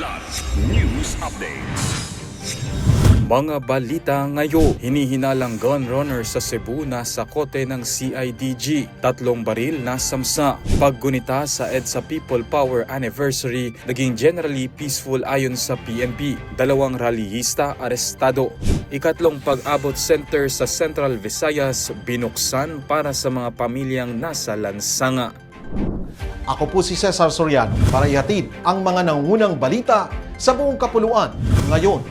Kilat News Updates. Mga balita ngayon, hinihinalang gun runner sa Cebu nasa kote ng CIDG. 3 baril nasamsa. Paggunita sa EDSA People Power Anniversary, naging generally peaceful ayon sa PNP. 2 rallyista arestado. Ikatlong pag-abot center sa Central Visayas binuksan para sa mga pamilyang nasa lansanga. Ako po si Cesar Soriano para ihatid ang mga nangunang balita sa buong kapuluan ngayon.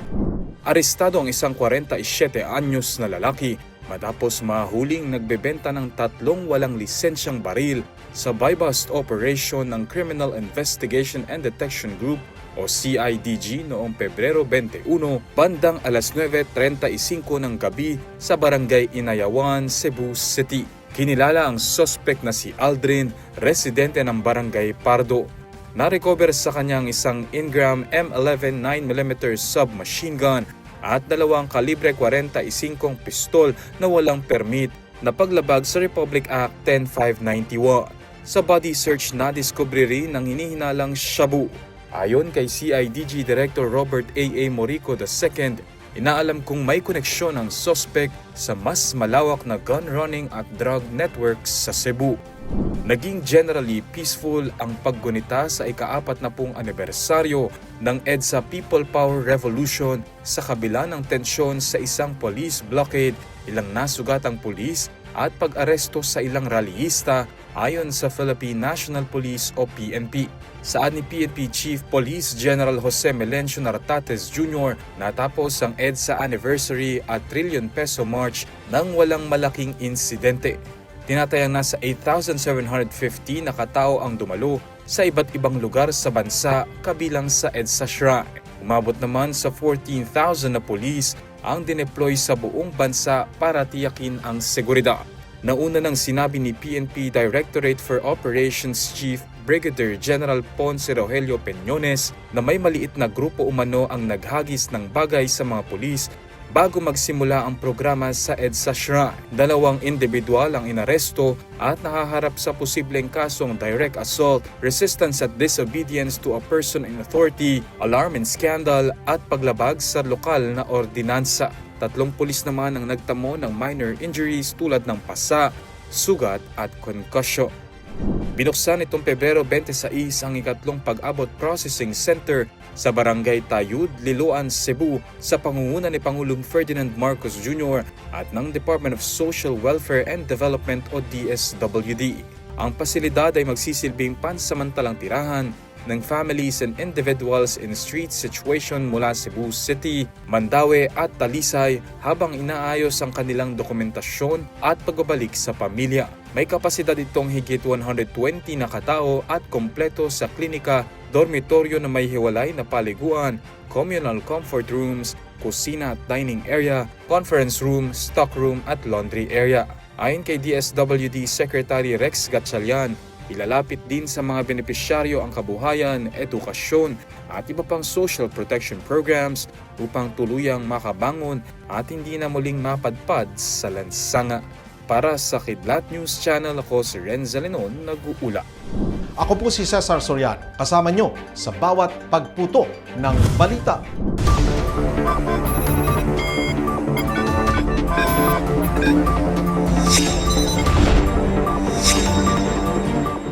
Arestado ang isang 47 anyos na lalaki matapos mahuling nagbebenta ng 3 walang lisensyang baril sa buy-bust operation ng Criminal Investigation and Detection Group o CIDG noong Pebrero 21, bandang alas 9:35 ng gabi sa Barangay Inayawan, Cebu City. Kinilala ang suspect na si Aldrin, residente ng Barangay Pardo. Na-recover sa kanyang isang Ingram M11 9mm submachine gun at 2 kalibre 45 pistol na walang permit na paglabag sa Republic Act 10591. Sa body search na-discovery rin ang hinihinalang shabu. Ayon kay CIDG Director Robert A.A. Morico II, inaalam kung may koneksyon ang suspect sa mas malawak na gun running at drug networks sa Cebu. Naging generally peaceful ang paggunita sa ika-40 anibersaryo ng EDSA People Power Revolution sa kabila ng tensyon sa isang police blockade, ilang nasugatang pulis at pag-aresto sa ilang rallyista ayon sa Philippine National Police o PNP. Saan ni PNP Chief Police General Jose Melencio Nartates Jr. natapos ang EDSA Anniversary at Trillion Peso March nang walang malaking insidente. Tinatayang nasa 8,750 na katao ang dumalo sa iba't ibang lugar sa bansa kabilang sa EDSA Shrine. Umabot naman sa 14,000 na pulis ang dineploy sa buong bansa para tiyakin ang seguridad. Nauna nang sinabi ni PNP Directorate for Operations Chief Brigadier General Ponce Rogelio Peñones na may maliit na grupo umano ang naghagis ng bagay sa mga pulis bago magsimula ang programa sa EDSA Shrine. 2 individual ang inaresto at nakaharap sa posibleng kasong direct assault, resistance at disobedience to a person in authority, alarm and scandal at paglabag sa lokal na ordinansa. 3 pulis naman ang nagtamo ng minor injuries tulad ng pasa, sugat at concussion. Binuksan itong Pebrero 26 ang ikatlong pag-abot processing center sa Barangay Tayud, Liloan, Cebu sa pangunguna ni Pangulong Ferdinand Marcos Jr. at ng Department of Social Welfare and Development o DSWD. Ang pasilidad ay magsisilbing pansamantalang tirahan ng families and individuals in street situation mula Cebu City, Mandaue at Talisay habang inaayos ang kanilang dokumentasyon at pagbabalik sa pamilya. May kapasidad itong higit 120 na katao at kompleto sa klinika, dormitoryo na may hiwalay na paliguan, communal comfort rooms, kusina at dining area, conference room, stock room at laundry area. Ayon kay DSWD Secretary Rex Gatchalian, ilalapit din sa mga benepisyaryo ang kabuhayan, edukasyon at iba pang social protection programs upang tuluyang makabangon at hindi na muling mapadpad sa lansanga. Para sa Kidlat News Channel, ako si Renza Lenon, nag-uula. Ako po si Cesar Soriano, kasama nyo sa bawat pagputo ng balita.